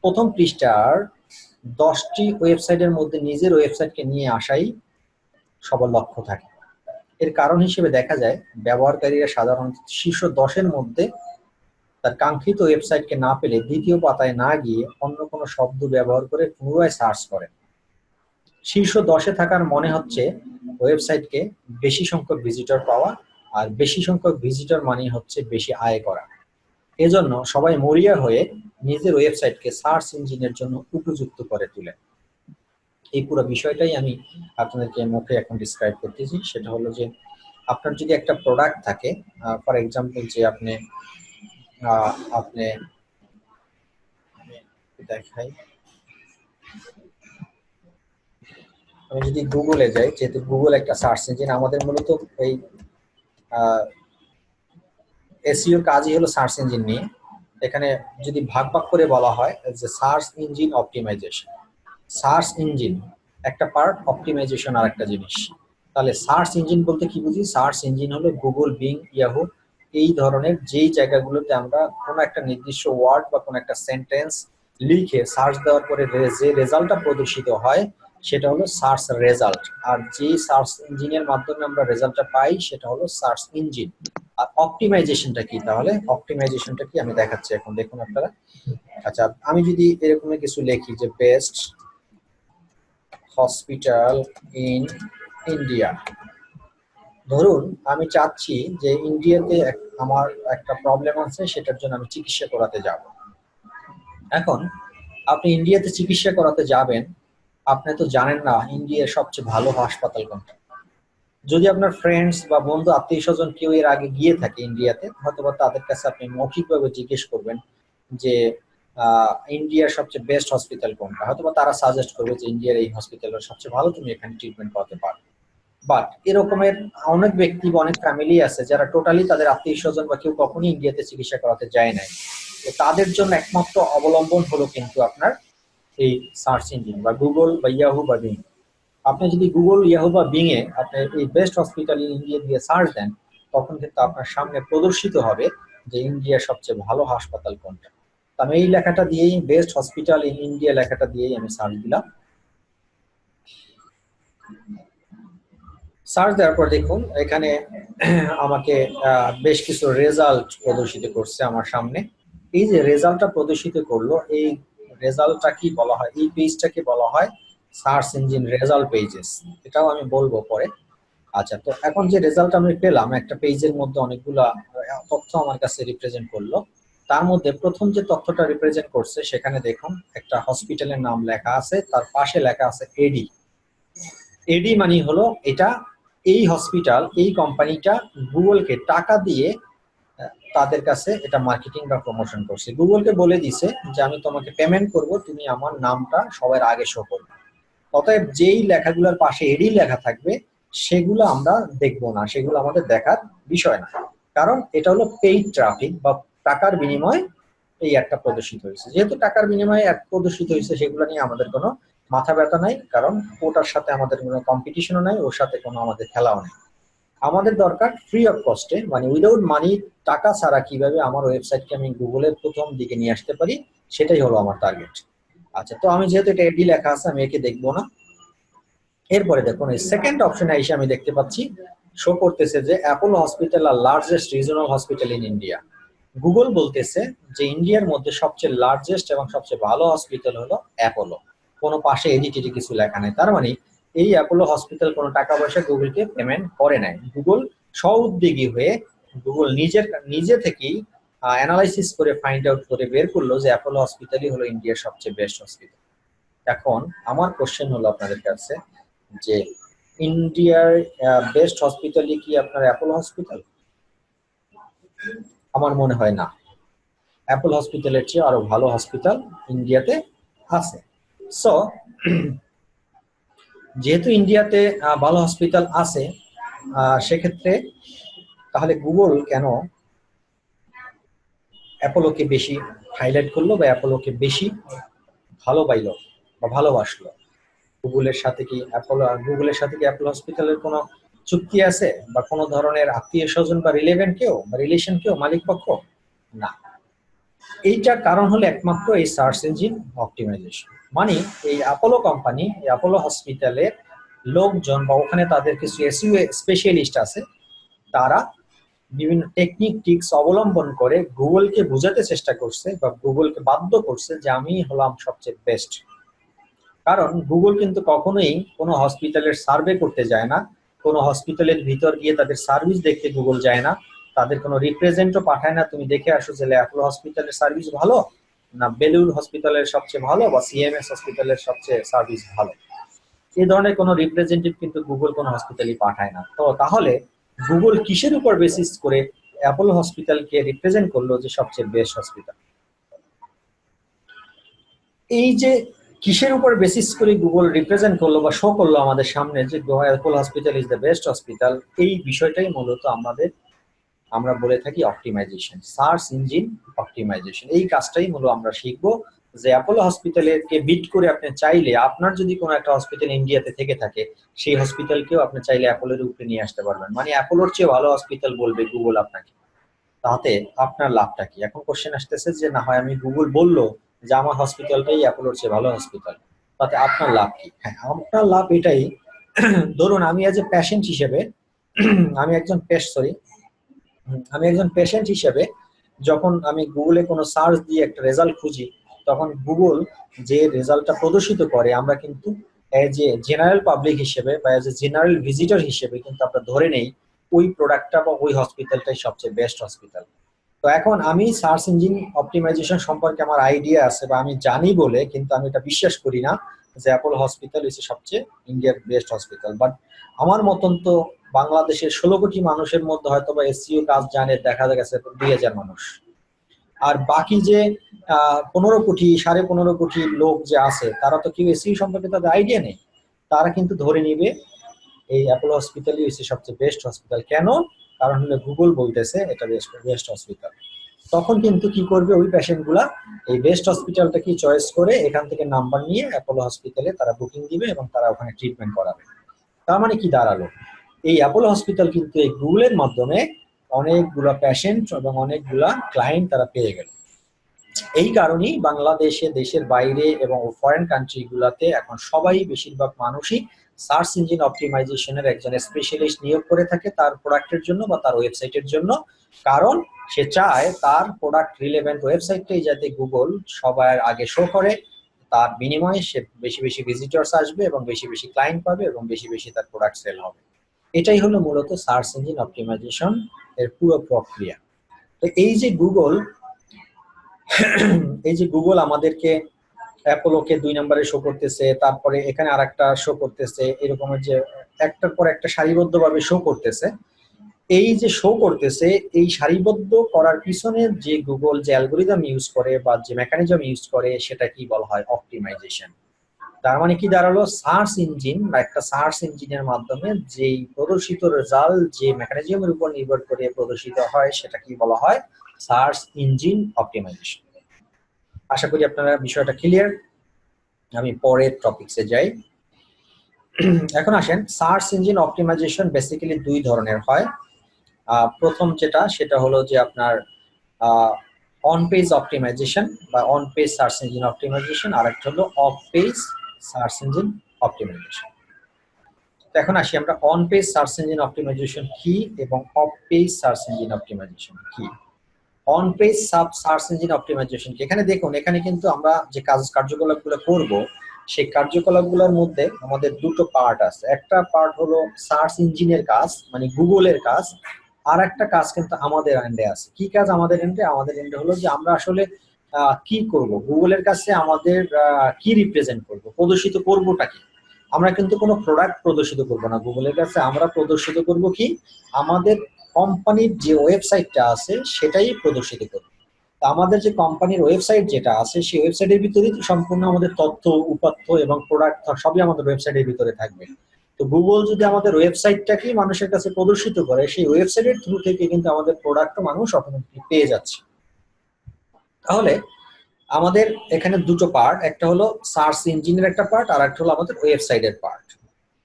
Speaker 2: প্রথম পৃষ্ঠার 10টি ওয়েবসাইটের মধ্যে নিজের ওয়েবসাইটকে নিয়ে আসাই সবার লক্ষ্য থাকে। এর কারণ হিসেবে দেখা যায় ব্যবহারকারীরা সাধারণত শীর্ষ 10-এর মধ্যে তার কাঙ্ক্ষিত ওয়েবসাইটকে না পেলে দ্বিতীয় পাতায় না গিয়ে অন্য কোনো শব্দ ব্যবহার করে পুনরায় সার্চ করেন। শীর্ষ 10-এ থাকার মনে হচ্ছে ওয়েবসাইটকে বেশি সংখ্যক ভিজিটর পাওয়া, আর বেশি সংখ্যক ভিজিটর মানে হচ্ছে বেশি আয় করা। এজন্য সবাই মরিয়া হয়ে নিজের ওয়েবসাইটকে সার্চ ইঞ্জিনের জন্য উপযুক্ত করে তোলে। এই পুরো বিষয়টাই আমি আপনাদেরকে মুখে এখন ডিসক্রাইব করতেছি। সেটা হলো যে আপনার যদি একটা প্রোডাক্ট থাকে, ফর এক্সাম্পল যে আপনি দেখাই, আমি যদি গুগলে যাই, যেহেতু গুগল একটা সার্চ ইঞ্জিন, আমাদের মূলত এই এসইওর কাজই হলো সার্চ ইঞ্জিন নিয়ে। এখানে যদি ভাগ ভাগ করে বলা হয় যে search engine optimization, search engine একটা পার্ট, অপটিমাইজেশন আর একটা জিনিস। তাহলে সার্চ ইঞ্জিন বলতে কি বুঝি? সার্চ ইঞ্জিন হলো গুগল, বিং, ইয়াহু, এই ধরনের যেই জায়গাগুলোতে আমরা কোনো একটা নির্দিষ্ট ওয়ার্ড বা কোনো একটা সেন্টেন্স লিখে সার্চ দেওয়ার পরে যে রেজাল্টটা প্রদর্শিত হয় সেটা হলো সার্চ রেজাল্ট। আর যে সার্চ ইঞ্জিনের মাধ্যমে আমরা রেজাল্টটা পাই সেটা হলো সার্চ ইঞ্জিন। আর অপটিমাইজেশনটা কি? তাহলে অপটিমাইজেশনটা কি আমি দেখাচ্ছি এখন, দেখুন আপনারা। আচ্ছা, আমি যদি এরকম কিছু লিখি যে বেস্ট হসপিটাল ইন ইন্ডিয়া, ধরুন আমি চাচ্ছি যে ইন্ডিয়াতে আমার একটা প্রবলেম আছে, সেটার জন্য আমি চিকিৎসা করাতে যাব। এখন আপনি ইন্ডিয়াতে চিকিৎসা করাতে যাবেন, আপনি তো জানেন না ইন্ডিয়ার সবচেয়ে ভালো হাসপাতাল কোনটা। যদি আপনার ফ্রেন্ডস বা বন্ধু আত্মীয় স্বজন কেউ এর আগে গিয়ে থাকে ইন্ডিয়াতে, হয়তো তাদের কাছে আপনি মৌখিকভাবে জিজ্ঞেস করবেন যে ইন্ডিয়ার সবচেয়ে বেস্ট হসপিটাল কোনটা, হয়তো তারা সাজেস্ট করবে যে ইন্ডিয়ার এই হসপিটালটা সবচেয়ে ভালো, তুমি এখানে ট্রিটমেন্ট করাতে পারো। বাট এরকমের অনেক ব্যক্তি বা অনেক ফ্যামিলি আছে যারা টোটালি তাদের আত্মীয় স্বজন বা কেউ কখনই ইন্ডিয়াতে চিকিৎসা করাতে যায় নাই। তো তাদের জন্য একমাত্র অবলম্বন হলো কিন্তু আপনার এই সার্চ ইঞ্জিন বা গুগল বা ইয়াহু বা বিং। আপনি যদি গুগল, ইয়াহু বা বিং এ আপনি এই বেস্ট হসপিটাল ইন ইন্ডিয়া দিয়ে সার্চ দেন, তখন কিন্তু আপনার সামনে প্রদর্শিত হবে যে ইন্ডিয়ার সবচেয়ে ভালো হাসপাতাল কোনটা। আমি এই লেখাটা দিয়েই, বেস্ট হসপিটাল ইন ইন্ডিয়া লেখাটা দিয়েই আমি সার্চ দিলাম। সার্চ দেওয়ার পর দেখুন এখানে আমাকে বেশ কিছু রেজাল্ট প্রদর্শিত করছে আমার সামনে। এই যে রেজাল্টটা প্রদর্শিত করলো, এই রেজাল্টটা কি বলা হয়, এই পেজটাকে বলা হয় সার্চ ইঞ্জিন রেজাল্ট পেজেস। এটাও আমি বলবো পরে। আচ্ছা, তো এখন যে রেজাল্ট আমি পেলাম, একটা পেজের মধ্যে অনেকগুলা তথ্য আমার কাছে রিপ্রেজেন্ট করলো। তার মধ্যে প্রথম যে তথ্যটা রিপ্রেজেন্ট করছে সেখানে দেখুন একটা হসপিটালের নাম লেখা আছে, তার পাশে লেখা আছে এডি। এডি মানে হলো এটা, এই হসপিটাল, এই কোম্পানিটা গুগলকে টাকা দিয়ে তাদের কাছে এটা মার্কেটিং বা প্রমোশন করছে। গুগলকে বলে দিছে যে আমি তোমাকে পেমেন্ট করব, তুমি আমার নামটা সবার আগে শো করবে। অতএব যেই লেখাগুলোর পাশে এডি লেখা থাকবে সেগুলো আমরা দেখবো না, সেগুলো আমাদের দেখার বিষয় না, কারণ এটা হলো পেইড ট্রাফিক বা টাকার বিনিময়ে এই একটা প্রদর্শিত হয়েছে। যেহেতু টাকার বিনিময়ে এক প্রদর্শিত হয়েছে, সেগুলো নিয়ে আমাদের কোনো মাথা ব্যথা নাই, কারণ ওটার সাথে আমাদের কোনো কম্পিটিশনও নাই, ওর সাথে কোনো আমাদের খেলাও নেই। আমাদের দরকার ফ্রি অফ কস্টে, মানে উইদাউট মানি, টাকা ছাড়া কিভাবে আমার ওয়েবসাইটকে আমি গুগলের প্রথম দিকে নিয়ে আসতে পারি, সেটাই হলো আমার টার্গেট। আচ্ছা, তো আমি যেহেতু এটা এডি লেখা আছে আমি একে দেখবো না। এরপরে দেখুন এই সেকেন্ড অপশনে এসে আমি দেখতে পাচ্ছি শো করতেছে যে Apollo hospital are largest regional hospital in India. Google বলতেছে যে ইন্ডিয়ার মধ্যে সবচেয়ে লার্জেস্ট এবং সবচেয়ে ভালো হসপিটাল হলো অ্যাপোলো। কোনো পাশে এডিটিটি কিছু লেখা নেই, তার মানে এই অ্যাপোলো হসপিটাল কোনো টাকা পয়সা গুগলকে পেমেন্ট করে নাই। গুগল স্ব-উদ্যোগী হয়ে গুগল নিজে থেকেই অ্যানালাইসিস করে ফাইন্ড আউট করে বের করলো যে অ্যাপোলো হসপিটালই হলো ইন্ডিয়ার সবচেয়ে বেস্ট হসপিটাল। এখন আমার কোশ্চেন হলো আপনাদের কাছে যে ইন্ডিয়ার বেস্ট হসপিটালই কি আপনার অ্যাপোলো হসপিটাল? আমার মনে হয় না। অ্যাপল হসপিটালের চেয়ে আরো ভালো হসপিটাল ইন্ডিয়াতে আছে। সো যেহেতু ইন্ডিয়াতে ভালো হসপিটাল আছে, সেক্ষেত্রে তাহলে গুগল কেন অ্যাপোলোকে বেশি হাইলাইট করলো বা অ্যাপোলোকে বেশি ভালো পাইলো বা ভালোবাসলো? গুগলের সাথে কি অ্যাপল হসপিটালের কোনো চুক্তি আছে বা কোনো ধরনের আত্মীয় স্বজন বা রিলেভেন্ট কেউ বা রিলেশন কেউ, মালিক পক্ষ? না। এইটার কারণ হলো একমাত্র এই সার্চ ইঞ্জিন অপটিমাইজেশন। মানে এই অ্যাপোলো কোম্পানি, এই অ্যাপোলো হসপিটালের লোকজন বা ওখানে তাদের কিছু এসইও স্পেশালিস্ট আছে, তারা বিভিন্ন টেকনিক টিক্স অবলম্বন করে গুগলকে বোঝাতে চেষ্টা করছে বা গুগলকে বাধ্য করছে যে আমি হলাম সবচেয়ে বেস্ট। কারণ গুগল কিন্তু কখনোই কোনো হসপিটালের সার্ভে করতে যায় না, কোনো হসপিটালের ভিতর গিয়ে তাদের সার্ভিস দেখতে গুগল যায় না, তাদের কোনো রিপ্রেজেন্টও পাঠায় না তুমি দেখে আসো যে অ্যাপোলো হসপিটালের সার্ভিস ভালো না বেলুর হসপিটালের সবচেয়ে ভালো বা সিএমএস হসপিটালের সবচেয়ে সার্ভিস ভালো। এই ধরনের কোনো রিপ্রেজেন্টেটিভ কিন্তু গুগল কোনো হসপিটালই পাঠায় না। তো তাহলে গুগল কিসের উপর বেসিস করে অ্যাপোলো হসপিটালকে রিপ্রেজেন্ট করলো যে সবচেয়ে বেস্ট হসপিটাল? এই যে কিসের উপর বেসিস করে গুগল রিপ্রেজেন্ট করলো বা শো করলো আমাদের সামনে যে Apollo hospital is the best hospital, এই বিষয়টাই মূলত আমরা বলে থাকি অপটিমাইজেশন, সার্চ ইঞ্জিন অপটিমাইজেশন। এই কাজটাই মূলত আমরা শিখবো যে অ্যাপোলো হসপিটালকে বিট করে আপনি চাইলে, আপনার যদি কোনো একটা হসপিটাল ইন্ডিয়াতে থেকে থাকে, সেই হসপিটালকেও আপনি চাইলে অ্যাপোলোর উপরে নিয়ে আসতে পারবেন। মানে অ্যাপোলোর চেয়ে ভালো হসপিটাল বলবে গুগল আপনাকে, তাতে আপনার লাভটা কি? এখন কোশ্চেন আসতেছে যে না হয় আমি গুগল বললো যে আমার হসপিটালটাই অ্যাপোলোর চেয়ে ভালো হসপিটাল, তাতে আপনার লাভ কি? হ্যাঁ, আপনার লাভ এটাই, ধরুন আমি এজ এ পেশেন্ট হিসেবে আমি একজন পেশেন্ট হিসেবে যখন আমি গুগলে কোনো সার্চ দিয়ে একটা রেজাল্ট খুঁজি, তখন গুগল যে রেজাল্টটা প্রদর্শিত করে আমরা কিন্তু এজ এ জেনারেল পাবলিক হিসেবে বা এজ এ জেনারেল ভিজিটর হিসেবে কিন্তু আমরা ধরে নেই ওই প্রোডাক্টটা বা ওই হসপিটালটাই সবচেয়ে বেস্ট হসপিটাল। তো এখন আমি সার্চ ইঞ্জিন অপটিমাইজেশন সম্পর্কে আমার আইডিয়া আছে বা আমি জানি বলে কিন্তু আমি এটা বিশ্বাস করি না যে অ্যাপোলো হসপিটাল হচ্ছে সবচেয়ে ইন্ডিয়ার বেস্ট হসপিটাল। বাট আমার মতন তো বাংলাদেশের 16 কোটি মানুষের মধ্যে হয়তো বা এসইও কাজ জানে দেখা গেছে 2000 মানুষ, আর বাকি যে 15 কোটি 15.5 কোটি লোক যে আছে তারা তো কেউ এসইও সম্পর্কে তাদের আইডিয়া নেই। তারা কিন্তু ধরে নিবে এই অ্যাপোলো হসপিটালই হচ্ছে সবচেয়ে বেস্ট হসপিটাল। কেন? কারণ হলো গুগল বলতেছে এটা বেস্ট হসপিটাল। তখন কিন্তু কি করবে ওই পেশেন্ট গুলা এই বেস্ট হসপিটালটা কি চয়েস করে এখান থেকে নাম্বার নিয়ে অ্যাপোলো হসপিটালে তারা বুকিং দিবে এবং তারা ওখানে ট্রিটমেন্ট করাবে। তার মানে কি দাঁড়ালো? এই অ্যাপোলো হসপিটাল কিন্তু এই গুগলের মাধ্যমে অনেকগুলা পেশেন্ট এবং অনেকগুলা ক্লায়েন্ট তারা পেয়ে গেল। এই কারণেই বাংলাদেশে, দেশের বাইরে এবং ফরেন কান্ট্রি গুলাতে এখন সবাই, বেশিরভাগ মানুষই সার্চ ইঞ্জিন অপটিমাইজেশনের একজন স্পেশালিস্ট নিয়োগ করে থাকে তার প্রোডাক্টের জন্য বা তার ওয়েবসাইটের জন্য। কারণ সে চায় তার প্রোডাক্ট রিলেভেন্ট ওয়েবসাইটটাই যাতে গুগল সবার আগে শো করে, তার বিনিময়ে সে বেশি বেশি ভিজিটর্স আসবে এবং বেশি বেশি ক্লায়েন্ট পাবে এবং বেশি বেশি তার প্রোডাক্ট সেল হবে। এটাই হলো মূলত সার্চ ইঞ্জিন অপটিমাইজেশন এর পুরো প্রক্রিয়া। তো এই যে গুগল আমাদেরকে অ্যাপোলোকে 2 নম্বরে শো করতেছে, তারপরে এখানে আরেকটা শো করতেছে, এরকমের যে একটার পর একটা সারিবদ্ধভাবে শো করতেছে, এই যে শো করতেছে, এই সারিবদ্ধ করার পিছনে যে গুগল যে অ্যালগোরিদম ইউজ করে বা যে মেকানিজম ইউজ করে সেটা কি বলা হয়? অপটিমাইজেশন। তার মানে কি দাঁড়ালো? সার্চ ইঞ্জিন বা একটা সার্চ ইঞ্জিনের মাধ্যমে যেই প্রদর্শিত রেজাল্ট যে মেকানিজমের উপর নির্ভর করে প্রদর্শিত হয় সেটা কি বলা হয়? Search engine optimisation. আশা করি আপনারা বিষয়টা ক্লিয়ার। আমি পরের টপিকসে যাই। এখন আসেন, সার্চ ইঞ্জিন অপটিমাইজেশন বেসিক্যালি 2 ধরনের হয়। প্রথম যেটা সেটা হলো যে আপনার অন পেজ অপটিমাইজেশন বা on page search engine optimization, আর একটা হলো off page search engine optimization. এখন আসি আমরা on page search engine optimization কি এবং off page search engine optimization কি। On page search engine optimization কি? এখানে দেখুন, এখানে কিন্তু আমরা যে কার্যকলাপগুলো করব সেই কার্যকলাপগুলোর মধ্যে আমাদের 2টো পার্ট আছে। একটা পার্ট হলো সার্চ ইঞ্জিনের কাজ, মানে গুগলের কাজ, আর একটা কাজ কিন্তু আমাদের এন্ডে আছে। কি কাজ আমাদের এন্ডে? আমাদের এন্ডে হলো যে আমরা আসলে কি করব, গুগলের কাছে আমাদের কি রিপ্রেজেন্ট করব, প্রদর্শিত করবোটা কি। আমরা কিন্তু কোনো প্রোডাক্ট প্রদর্শিত করব না গুগলের কাছে, আমরা প্রদর্শিত করব কি, আমাদের কোম্পানির যে ওয়েবসাইটটা আছে সেটাই প্রদর্শিত করব। আমাদের যে কোম্পানির ওয়েবসাইট যেটা আছে সেই ওয়েবসাইটের ভিতরেই সম্পূর্ণ আমাদের তথ্য, উপাত্ত এবং প্রোডাক্ট সবই আমাদের ওয়েবসাইটের ভিতরে থাকবে। তো গুগল যদি আমাদের ওয়েবসাইটটাকে মানুষের কাছে প্রদর্শিত করে, সেই ওয়েবসাইটের থ্রু থেকে কিন্তু আমাদের প্রোডাক্টও মানুষ অটোমেটিক্যালি পেয়ে যাচ্ছে। তাহলে আমাদের এখানে 2টো পার্ট, একটা হলো সার্চ ইঞ্জিনের একটা পার্ট, আর একটা হলো আমাদের ওয়েবসাইটের পার্ট।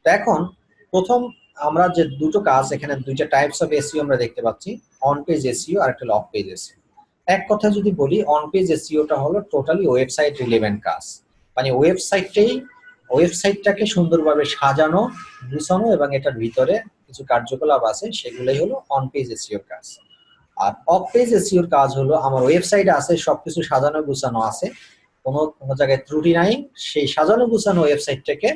Speaker 2: তো এখন প্রথম আমরা যে 2টো কাজ, এখানে 2টা টাইপস অফ এসইও আমরা দেখতে পাচ্ছি, অন পেজ এসইও আর একটা হলো অফ পেজ এসইও। এক কথা যদি বলি, অন পেজ এসইওটা হলো টোটালি ওয়েবসাইট রিলেভেন্ট কাজ, মানে ওয়েবসাইটটাকে সুন্দরভাবে সাজানো, গুছানো এবং এটার ভিতরে কিছু কার্যকলাপ আছে, সেগুলোই হলো অন পেজ এসইওর কাজ। আর অফ পেজ এসইওর কাজ হলো আমার ওয়েবসাইট আছে, সবকিছু সাজানো গুছানো আছে, কোনো জায়গায় ত্রুটি নাই, সেই সাজানো গুছানো ওয়েবসাইটটাকে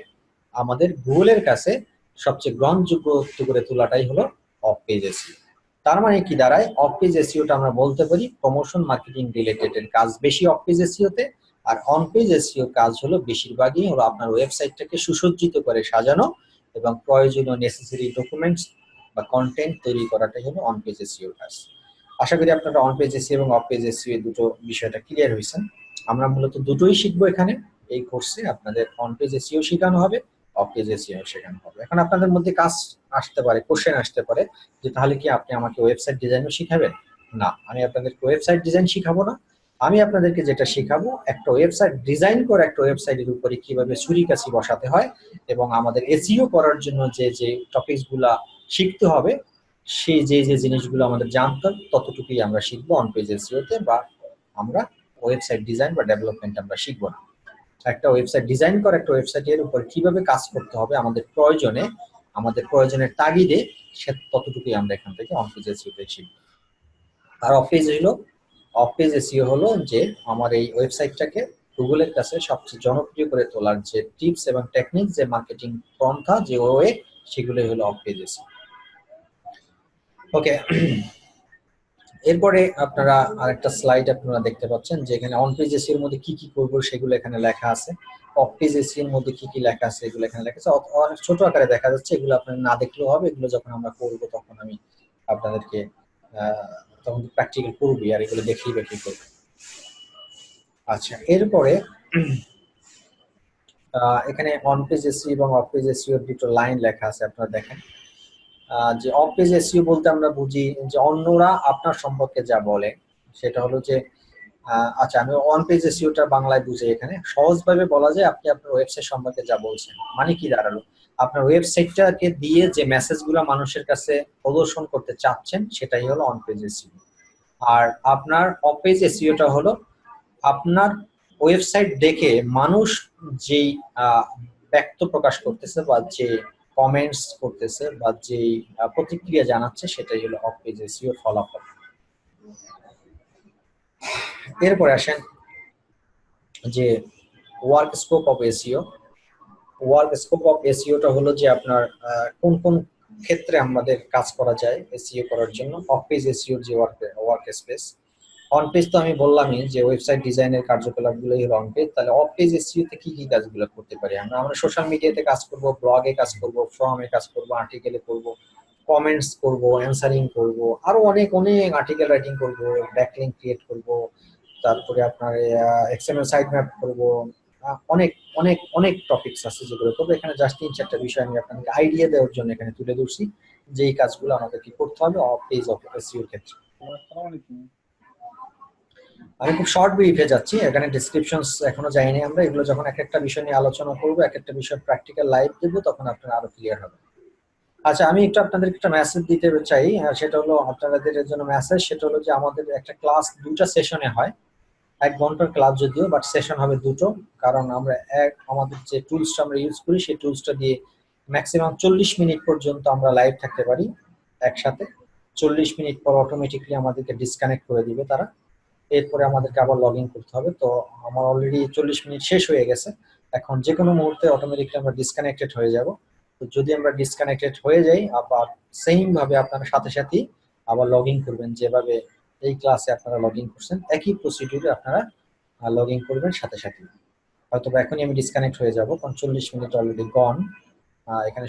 Speaker 2: আমাদের গুগলের কাছে সবচেয়ে গ্রহণযোগ্য করে তোলাটাই হলো অফ পেজ এসইও। তার মানে কি দাঁড়ায়? অফ পেজ এসইওটা আমরা বলতে পারি প্রমোশন মার্কেটিং রিলেটেড এর কাজ বেশি অফ পেজ এসইওতে, আর অন পেজ এসইও কাজ হলো বেশিরভাগই হলো আপনার ওয়েবসাইটটাকে সুসজ্জিত করে সাজানো এবং প্রয়োজনীয় নেসেসারি ডকুমেন্টস বা কন্টেন্ট তৈরি করাটাই হলো অন পেজ এসইও কাজ। আশা করি আপনারা অন পেজ এসইও এবং অফ পেজ এসইও এই দুটো বিষয়টা ক্লিয়ার হয়েছেন। আমরা মূলত দুটোই শিখবো এখানে এই কোর্সে। আপনাদের অন পেজ এসইও শেখানো হবে, অফ পেজ এসইও শেখানো হবে। এখন আপনাদের মধ্যে কাজ আসতে পারে, কোশ্চেন আসতে পারে যে তাহলে কি আপনি আমাকে ওয়েবসাইট ডিজাইনও শিখাবেন? না, আমি আপনাদেরকে ওয়েবসাইট ডিজাইন শিখাবো না। আমি আপনাদেরকে যেটা শেখাবো, একটা ওয়েবসাইট ডিজাইন করে একটা ওয়েবসাইটের উপরে কিভাবে ছুরি-কাঁচি বসাতে হয় এবং আমাদের এসইও করার জন্য যে যে টপিকসগুলা শিখতে হবে, সেই যে যে জিনিসগুলো আমাদের জানতে হবে ততটুকুই আমরা শিখবো অন পেজ এসইওতে, বা আমরা ওয়েবসাইট ডিজাইন বা ডেভেলপমেন্ট আমরা শিখবো না। একটা ওয়েবসাইট ডিজাইন করে একটা ওয়েবসাইটের উপর কিভাবে কাজ করতে হবে আমাদের প্রয়োজনের তাগিদে, সে ততটুকুই আমরা এখান থেকে অন পেজ এসইওতে শিখব। আর অফ পেজ এসইও হলো যে আমার এই ওয়েবসাইটটাকে গুগলের কাছে সবচেয়ে জনপ্রিয় করে তোলার যে টিপস এবং টেকনিক, যে মার্কেটিং পন্থা, যে ওয়ে, সেগুলোই হলো অফ পেজ এসইও। ওকে, এরপরে আপনারা আরেকটা স্লাইড আপনারা দেখতে পাচ্ছেন যে এখানে অন পেজ এসইও এর মধ্যে কি কি করব সেগুলো এখানে লেখা আছে, অফ পেজ এসইও এর মধ্যে কি কি লেখা আছে এগুলো এখানে লেখা আছে। অনেক ছোট আকারে দেখা যাচ্ছে, এগুলো আপনারা না দেখলেও হবে, এগুলো যখন আমরা করব তখন আমি আপনাদেরকে তখন প্র্যাকটিক্যাল করবি আর এগুলো দেখিয়ে বা কি করব। আচ্ছা, এরপরে এখানে অন পেজ এসইও এবং অফ পেজ এসইও এর দুটো লাইন লেখা আছে, আপনারা দেখেন। যে অফ পেজ এসইও বলতে আমরা বুঝি যে অন্যরা আপনার সম্পর্কে যা বলে সেটা হলো যে, আচ্ছা আমি অন পেজ এসইওটা বাংলায় বুঝে, এখানে সহজভাবে বলা যায় আপনি আপনার ওয়েবসাইট সম্পর্কে যা বলছেন, মানে কি দাঁড়ালো, আপনার ওয়েবসাইটটাকে দিয়ে যে মেসেজগুলো মানুষের কাছে প্রদর্শন করতে চাচ্ছেন সেটাই হলো অন পেজ এসইও। আর আপনার অফ পেজ এসইওটা হলো আপনার ওয়েবসাইট দেখে মানুষ যেই ব্যক্ত প্রকাশ করতেছে বা যে কমেন্টস করতেছে বা যে প্রতিক্রিয়া জানাচ্ছে সেটাই হলো অফ পেজ এসইও ফলাফল। এরপরে আসেন যে work scope of SEO. Work scope of এসইওটা হলো যে আপনার কোন কোন ক্ষেত্রে আমাদের কাজ করা যায় এসইও করার জন্য। অফ পেজ এসইও যে ওয়ার্ক স্পেস, অন পেজ তো আমি বললামই যে ওয়েবসাইট ডিজাইনের কার্যকলাপগুলোই হলো অন পেজ। তাহলে অফ পেজ এসইও তে কি কি কাজগুলো করতে পারি আমরা? আমরা সোশ্যাল মিডিয়াতে কাজ করব, ব্লগে কাজ করব, ফর্মে কাজ করব, আর্টিকেলে করব, কমেন্টস করব, অ্যানসারিং করব, আরো অনেক অনেক আর্টিকেল রাইটিং করব, ব্যাকলিংক ক্রিয়েট করব, তারপরে আপনার এক্সএমএল সাইট ম্যাপ করব, অনেক অনেক অনেক টপিকস আছে যেগুলো করবো। এখানে জাস্ট 3-4টা বিষয় আমি আপনাকে আইডিয়া দেওয়ার জন্য এখানে তুলে ধরছি যে এই কাজগুলো আমাদের কি করতে হবে অফ পেজ অফ এসইও ক্ষেত্রে। আমি খুব শর্ট ব্রিফে যাচ্ছি, এখানে ডেসক্রিপশনস এখনো যাইনি আমরা। এগুলো যখন এক একটা বিষয় নিয়ে আলোচনা করবো, এক একটা বিষয় প্র্যাকটিক্যাল লাইভ দেবো, তখন আপনারা আরো ক্লিয়ার হবে। আচ্ছা, আমি একটু আপনাদের একটা মেসেজ দিতে চাই, সেটা হলো আপনাদের জন্য মেসেজ, সেটা হলো যে আমাদের একটা ক্লাস 2টা সেশনে হয়, 1 ঘন্টার ক্লাস যদিও, বাট সেশন হবে 2টো। কারণ আমরা আমাদের যে টুলসটা আমরা ইউজ করি সেই টুলসটা দিয়ে ম্যাক্সিমাম 40 মিনিট পর্যন্ত আমরা লাইভ থাকতে পারি একসাথে। 40 মিনিট পর অটোমেটিকলি আমাদেরকে ডিসকানেক্ট করে দিবে তারা, এরপরে আমাদেরকে আবার লগ ইন করতে হবে। তো আমার অলরেডি 40 মিনিট শেষ হয়ে গেছে, এখন যে কোনো মুহূর্তে অটোমেটিকলি আমরা ডিসকানেক্টেড হয়ে যাব। তো যদি আমরা ডিসকানেক্টেড হয়ে যাই, আবার সেম ভাবে আপনারা সাথে সাথেই আবার লগ ইন করবেন, যেভাবে এই ক্লাসে আপনারা লগ ইন করছেন একই প্রসিডিউরে আপনারা লগ ইন করবেন সাথে সাথে। হয়তো এখনই আমি ডিসকানেক্ট হয়ে যাব কারণ 40 মিনিট অলরেডি গন এখানে।